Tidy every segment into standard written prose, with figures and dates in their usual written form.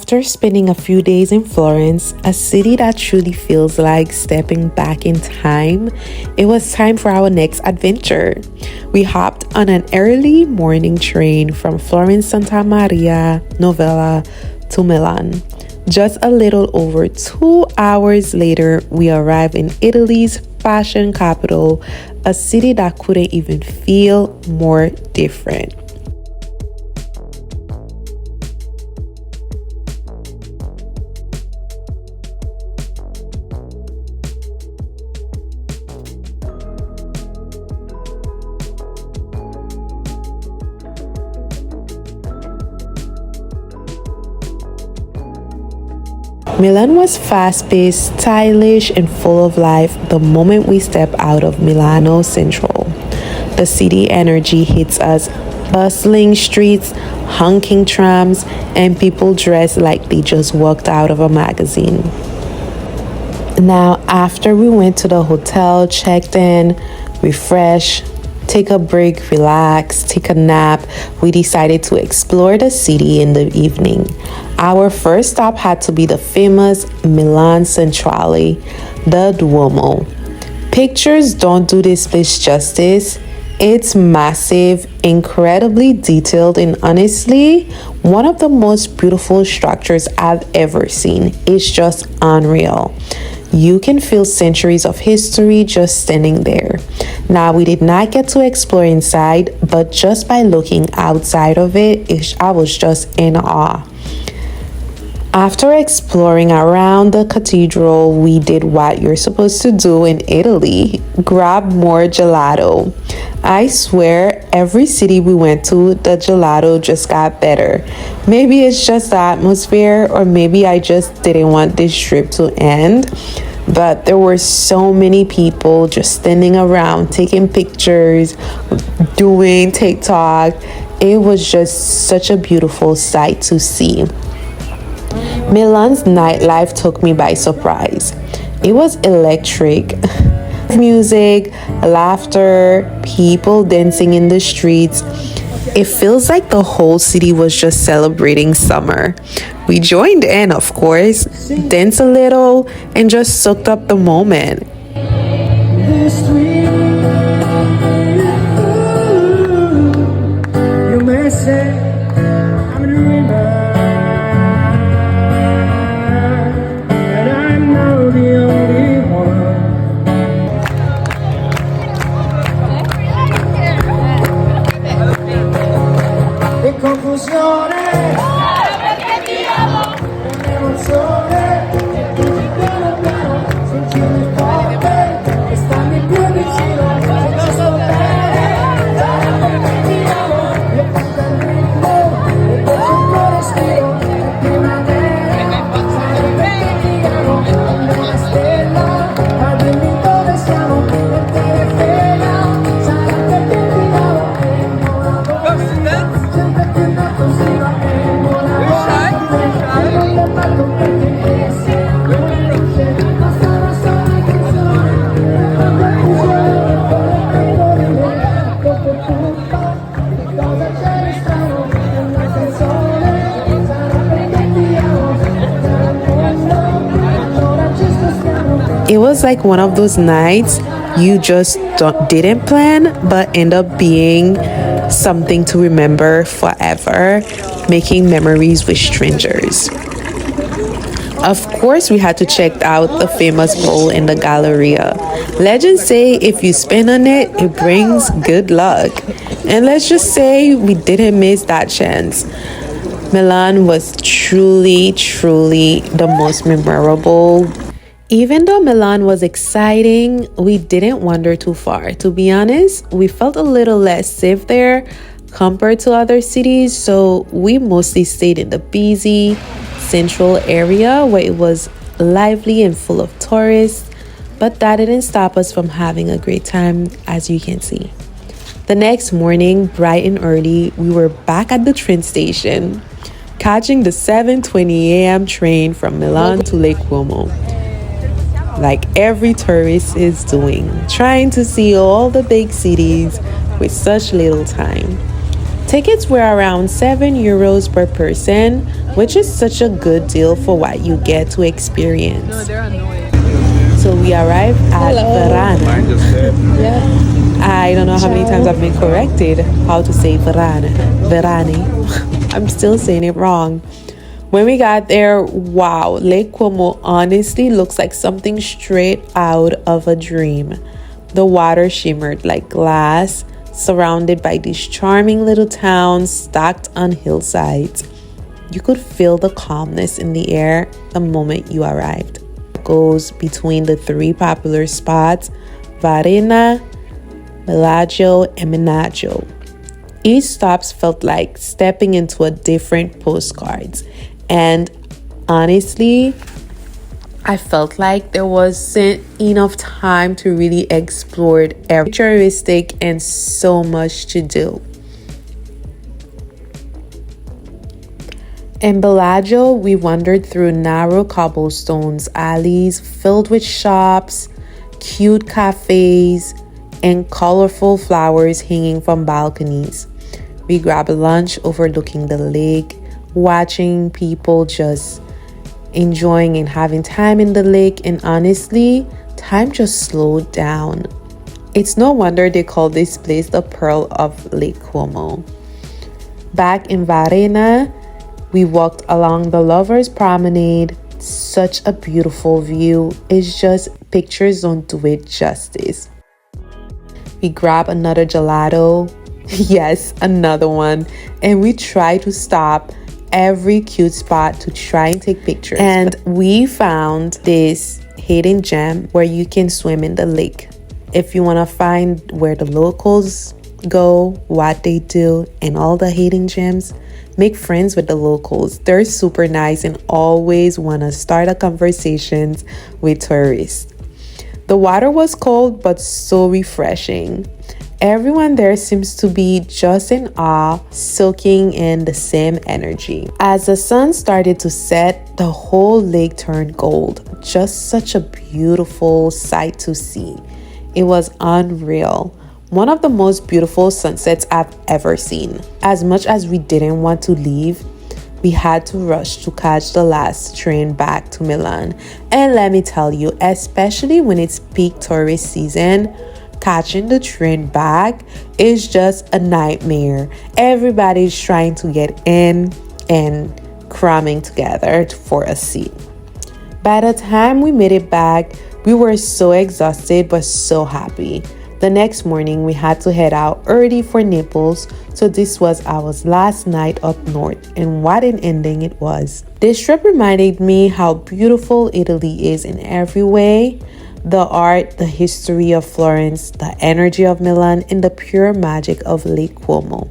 After spending a few days in Florence, a city that truly feels like stepping back in time, it was time for our next adventure. We hopped on an early morning train from Florence Santa Maria Novella to Milan. Just a little over 2 hours later, we arrived in Italy's fashion capital, a city that couldn't even feel more different. Milan was fast-paced, stylish, and full of life the moment we step out of Milano Central. The city energy hits us, bustling streets, honking trams, and people dressed like they just walked out of a magazine. Now, after we went to the hotel, checked in, refreshed, take a break, relax, take a nap, we decided to explore the city in the evening. Our first stop had to be the famous Milan Centrale, the Duomo. Pictures don't do this place justice. It's massive, incredibly detailed, and honestly, one of the most beautiful structures I've ever seen. It's just unreal. You can feel centuries of history just standing there. Now, we did not get to explore inside, but just by looking outside of it, I was just in awe. After exploring around the cathedral, we did what you're supposed to do in Italy, grab more gelato. I swear, every city we went to, the gelato just got better. Maybe it's just the atmosphere, or maybe I just didn't want this trip to end. But there were so many people just standing around, taking pictures, doing TikTok. It was just such a beautiful sight to see. Milan's nightlife took me by surprise. It was electric. Music, laughter, people dancing in the streets. It feels like the whole city was just celebrating summer. We joined in, of course, danced a little, and just soaked up the moment. You may say I'm a dreamer, and I'm not the only one. E confusione, perché ti amo, un'emozione, e tu piano piano, sentimi forte, e stammi più vicino, se ci sto bene, perché ti amo, e porta il ritmo, e poi c'è il tuo respiro, e primavera, perché ti amo, come una stella, ma dimmi dove siamo, e te ne frega, sarà perché ti amo, e non sempre più una così va e buona e non l'ho fatto perché se bastava solo una canzone una confusione dopo tutto che cosa c'è di strano una canzone sarà perché ti amo sarà questo allora ci spostiamo. It was like one of those nights you just didn't plan but end up being something to remember forever, making memories with strangers. Of course, we had to check out the famous bowl in the Galleria. Legends say if you spin on it, it brings good luck. And let's just say we didn't miss that chance. Milan was truly the most memorable. Even though Milan was exciting, we didn't wander too far. To be honest, we felt a little less safe there compared to other cities, so we mostly stayed in the busy central area where it was lively and full of tourists, but that didn't stop us from having a great time, as you can see. The next morning, bright and early, we were back at the train station, catching the 7:20 a.m. train from Milan to Lake Como. Like every tourist is doing, trying to see all the big cities with such little time. Tickets were around €7 per person, which is such a good deal for what you get to experience. No, they're annoying. So we arrived at Verona. Yeah. I don't know how many times I've been corrected how to say Verona. Verani. I'm still saying it wrong. When we got there, wow, Lake Como honestly looks like something straight out of a dream. The water shimmered like glass, surrounded by these charming little towns stacked on hillsides. You could feel the calmness in the air the moment you arrived. It goes between the three popular spots, Varena, Bellagio, and Menaggio. Each stop felt like stepping into a different postcards. And honestly, I felt like there wasn't enough time to really explore every touristic and so much to do. In Bellagio, we wandered through narrow cobblestones alleys filled with shops, cute cafes, and colorful flowers hanging from balconies. We grabbed a lunch overlooking the lake, watching people just enjoying and having time in the lake, and honestly, time just slowed down. It's no wonder they call this place the Pearl of Lake Como. Back in Varena, we walked along the Lovers Promenade. Such a beautiful view. It's just pictures don't do it justice. We grabbed another gelato. Yes, another one. And we tried to stop every cute spot to try and take pictures. And we found this hidden gem where you can swim in the lake. If you want to find where the locals go, what they do, and all the hidden gems, make friends with the locals. They're super nice and always want to start a conversations with tourists. The water was cold but so refreshing. Everyone there seems to be just in awe, soaking in the same energy. As the sun started to set, the whole lake turned gold. Just such a beautiful sight to see. It was unreal. One of the most beautiful sunsets I've ever seen. As much as we didn't want to leave, we had to rush to catch the last train back to Milan. And let me tell you, especially when it's peak tourist season, catching the train back is just a nightmare. Everybody's trying to get in and cramming together for a seat. By the time we made it back, we were so exhausted but so happy. The next morning, we had to head out early for Naples, so this was our last night up north, and what an ending it was. This trip reminded me how beautiful Italy is in every way. The art, the history of Florence, the energy of Milan, and the pure magic of Lake Como,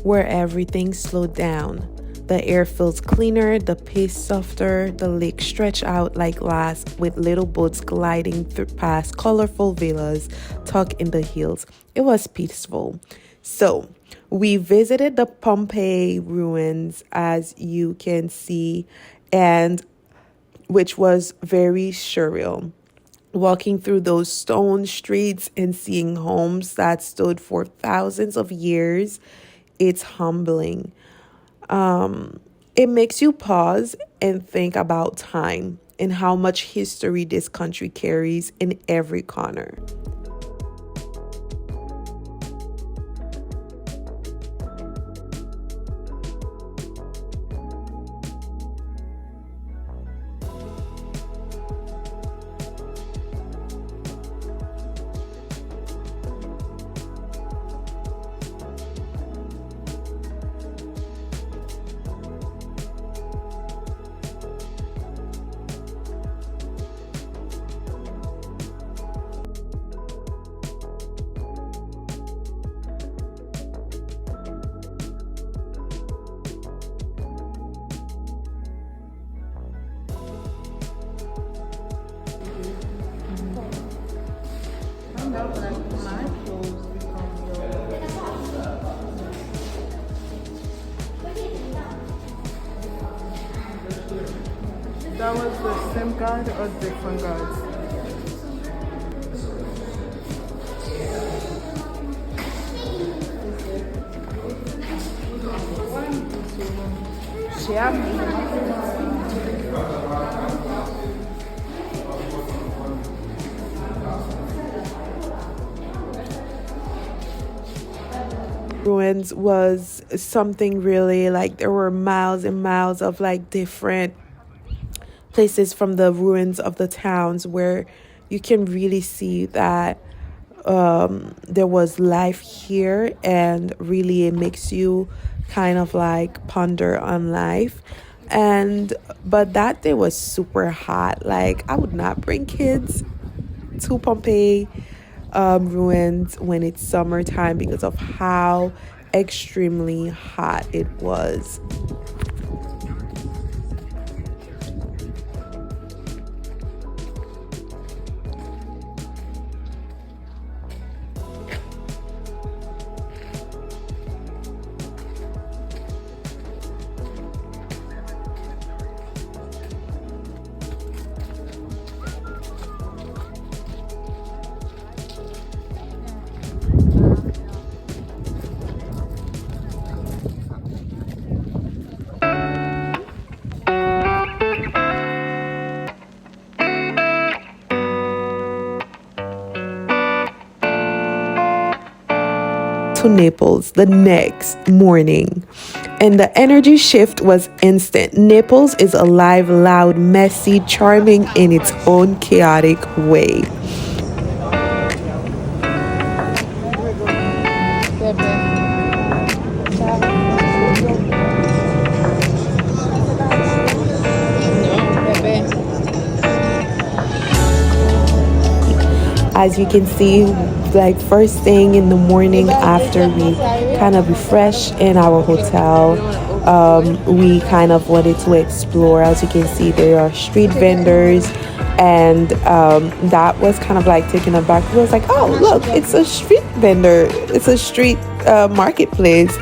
where everything slowed down. The air feels cleaner, the pace softer, the lake stretched out like glass with little boats gliding past colorful villas tucked in the hills. It was peaceful. So, we visited the Pompeii ruins, as you can see, and which was very surreal. Walking through those stone streets and seeing homes that stood for thousands of years, it's humbling. It makes you pause and think about time and how much history this country carries in every corner. That was the same god or different gods? Ruins was something really like there were miles and miles of like different places from the ruins of the towns where you can really see that there was life here, and really it makes you kind of like ponder on life. And but that day was super hot. Like I would not bring kids to Pompeii ruins when it's summertime because of how extremely hot it was. To Naples the next morning, and the energy shift was instant. Naples is alive, loud, messy, charming in its own chaotic way. As you can see, like first thing in the morning after we kind of refresh in our hotel, we kind of wanted to explore. As you can see, there are street vendors, and that was kind of like taken aback. It was like, oh look, it's a street vendor, it's a street marketplace.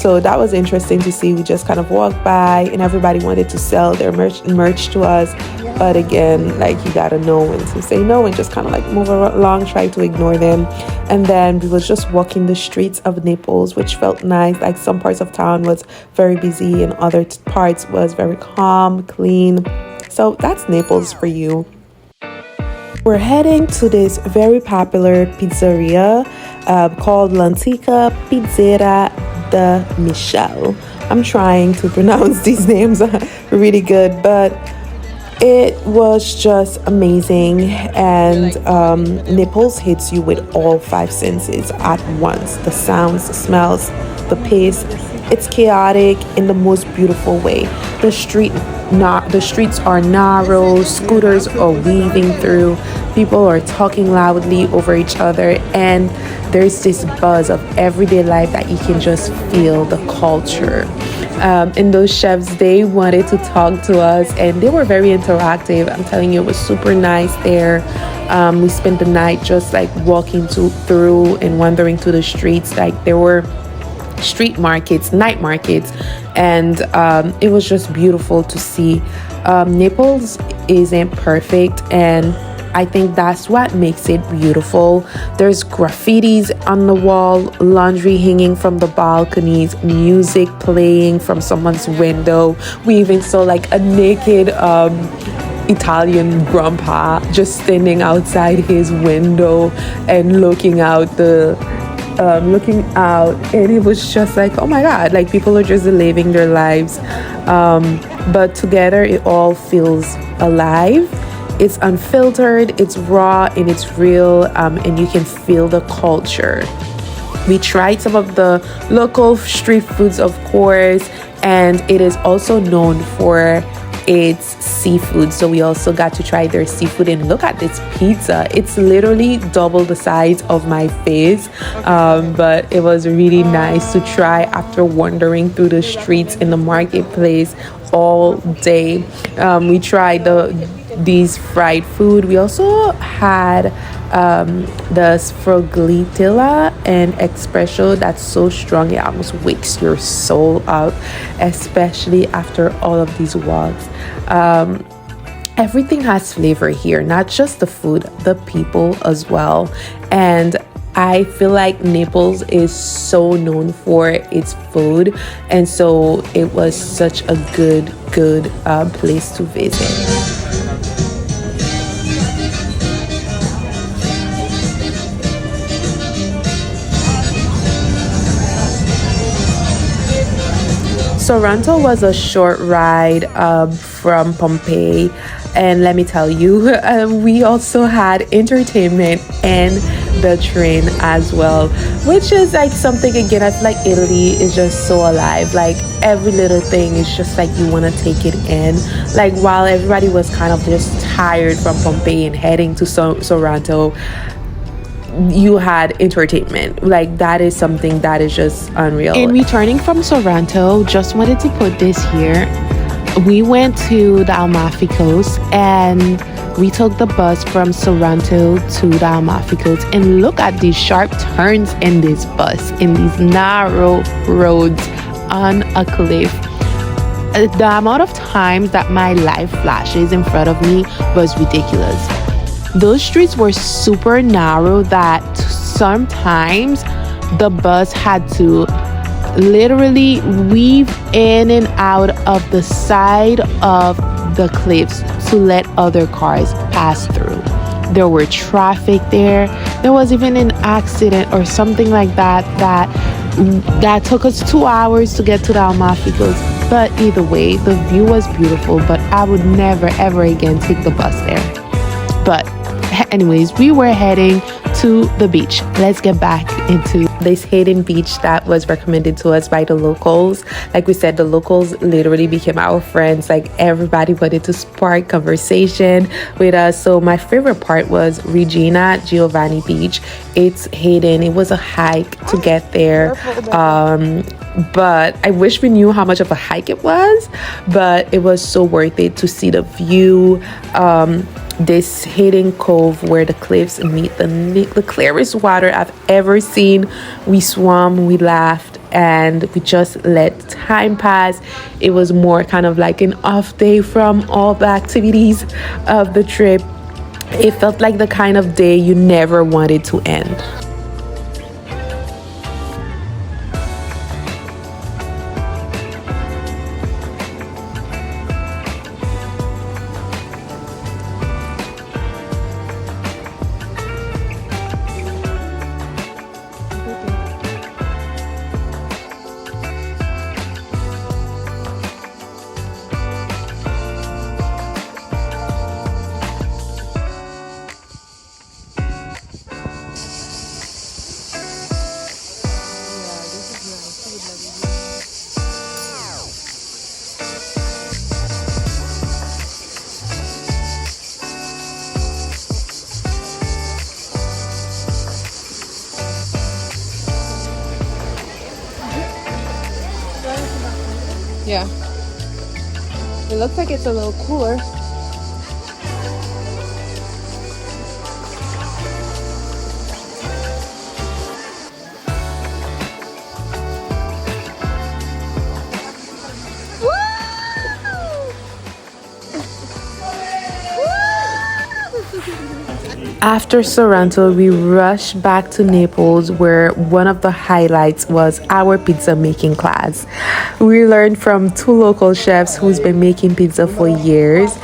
So that was interesting to see. We just kind of walked by, and everybody wanted to sell their merch to us. But again, like you gotta know when to say no and just kind of like move along, try to ignore them. And then we was just walking the streets of Naples, which felt nice. Like some parts of town was very busy, and other parts was very calm, clean. So that's Naples for you. We're heading to this very popular pizzeria called L'Antica Pizzeria de Michel. I'm trying to pronounce these names really good, but it was just amazing. And Naples hits you with all five senses at once: the sounds, the smells, the pace. It's chaotic in the most beautiful way. The streets are narrow, scooters are weaving through, people are talking loudly over each other, and there's this buzz of everyday life that you can just feel the culture. And those chefs, they wanted to talk to us, and they were very interactive. I'm telling you, it was super nice there. We spent the night just like walking through and wandering through the streets. Like there were street markets, night markets, and it was just beautiful to see. Naples isn't perfect, and I think that's what makes it beautiful. There's graffitis on the wall, laundry hanging from the balconies, music playing from someone's window. We even saw like a naked Italian grandpa just standing outside his window and looking out, and it was just like, oh my god, like people are just living their lives, but together it all feels alive. It's unfiltered, it's raw, and it's real, and you can feel the culture. We tried some of the local street foods, of course, and it is also known for its seafood. So we also got to try their seafood, and look at this pizza. It's literally double the size of my face, but it was really nice to try after wandering through the streets in the marketplace all day. We tried these fried food. We also had the sfroglitilla and espresso that's so strong it almost wakes your soul up, especially after all of these walks. Everything has flavor here, not just the food, the people as well. And I feel like Naples is so known for its food, and so it was such a good place to visit. Sorrento was a short ride from Pompeii, and let me tell you, we also had entertainment and the train as well, which is like something again. I feel like Italy is just so alive. Like every little thing is just like you want to take it in. Like while everybody was kind of just tired from Pompeii and heading to Sorrento, you had entertainment. Like that is something that is just unreal. In returning from Sorrento, just wanted to put this here. We went to the Amalfi Coast and we took the bus from Sorrento to the Amalfi Coast, and look at these sharp turns in this bus, in these narrow roads on a cliff. The amount of times that my life flashes in front of me was ridiculous. Those streets were super narrow that sometimes the bus had to literally weave in and out of the side of the cliffs to let other cars pass through. There were traffic there. There was even an accident or something like that took us 2 hours to get to the Amalfi Coast. But either way, the view was beautiful, but I would never ever again take the bus there. But anyways, we were heading to the beach. Let's get back into this hidden beach that was recommended to us by the locals. Like we said, the locals literally became our friends. Like everybody wanted to spark conversation with us. So my favorite part was Regina Giovanni Beach. It's hidden. It was a hike to get there. But I wish we knew how much of a hike it was, but it was so worth it to see the view. This hidden cove where the cliffs meet the clearest water I've ever seen. We swam, we laughed, and we just let time pass. It was more kind of like an off day from all the activities of the trip. It felt like the kind of day you never wanted to end. Yeah. It looks like it's a little cooler. After Sorrento, we rushed back to Naples, where one of the highlights was our pizza making class. We learned from 2 local chefs who's been making pizza for years,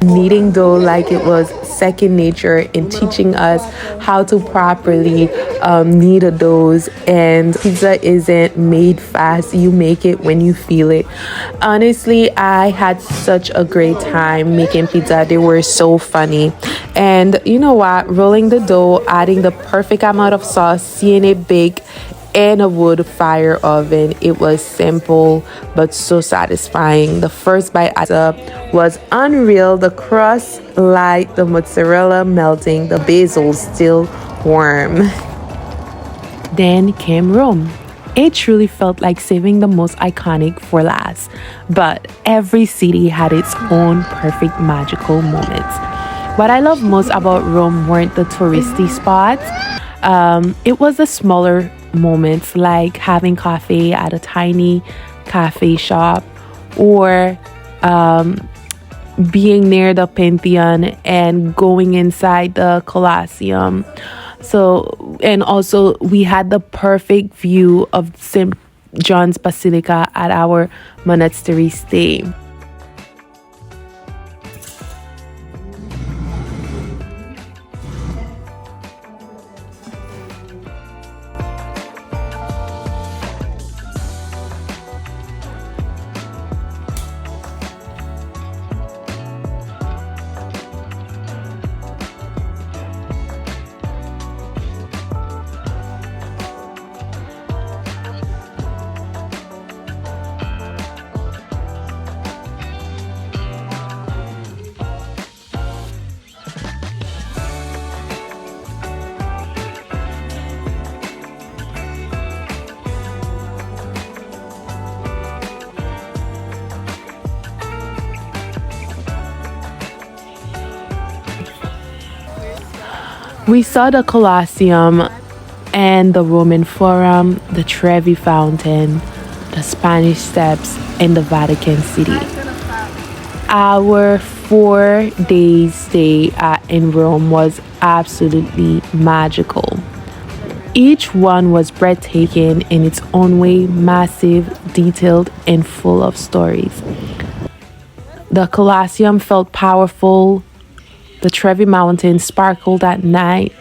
kneading dough like it was second nature, and teaching us how to properly knead a dough. And pizza isn't made fast, you make it when you feel it. Honestly, I had such a great time making pizza. They were so funny. And you know what? Rolling the dough, adding the perfect amount of sauce, seeing it bake in a wood fire oven. It was simple but so satisfying. The first bite was unreal. The crust light, the mozzarella melting, the basil still warm. Then came Rome. It truly felt like saving the most iconic for last. But every city had its own perfect magical moments. What I love most about Rome weren't the touristy spots. It was the smaller moments, like having coffee at a tiny cafe shop, or being near the Pantheon and going inside the Colosseum. So, and also we had the perfect view of St. John's Basilica at our monastery stay. We saw the Colosseum and the Roman Forum, the Trevi Fountain, the Spanish Steps, and the Vatican City. Our 4 days stay in Rome was absolutely magical. Each one was breathtaking in its own way, massive, detailed, and full of stories. The Colosseum felt powerful. The Trevi Mountain sparkled at night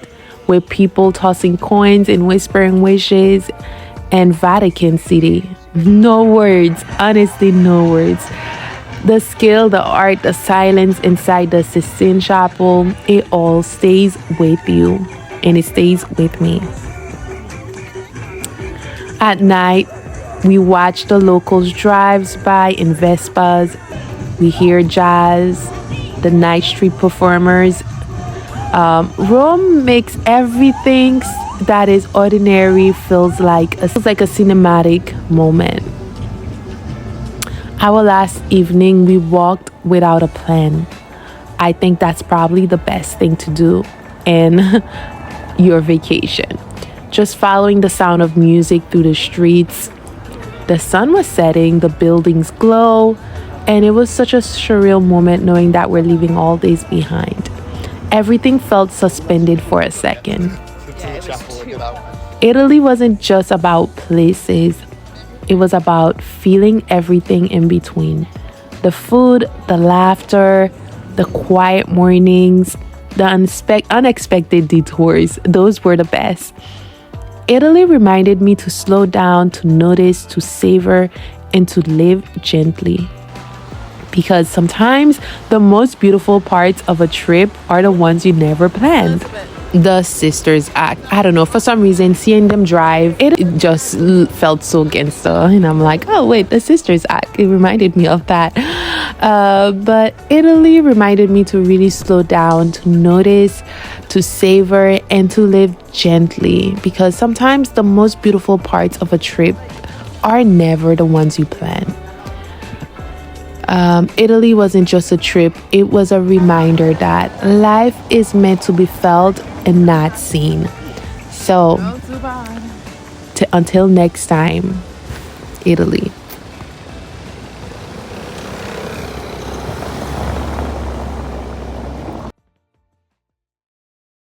with people tossing coins and whispering wishes. And Vatican City, no words, honestly, no words. The skill, the art, the silence inside the Sistine Chapel, it all stays with you, and it stays with me. At night, we watch the locals drives by in Vespas. We hear jazz, the night street performers. Rome makes everything that is ordinary feels like a cinematic moment. Our last evening, we walked without a plan. I think that's probably the best thing to do in your vacation. Just following the sound of music through the streets. The sun was setting, the buildings glow, and it was such a surreal moment knowing that we're leaving all this behind. Everything felt suspended for a second. Italy wasn't just about places. It was about feeling everything in between. The food, the laughter, the quiet mornings, the unexpected detours. Those were the best. Italy reminded me to slow down, to notice, to savor, and to live gently. Because sometimes the most beautiful parts of a trip are the ones you never planned. The sisters act, I don't know, for some reason seeing them drive, it just felt so gangster, and I'm like, oh wait, the sisters act, it reminded me of that. But Italy reminded me to really slow down, to notice, to savor, and to live gently, because sometimes the most beautiful parts of a trip are never the ones you plan. Italy wasn't just a trip, it was a reminder that life is meant to be felt and not seen. So, until next time, Italy.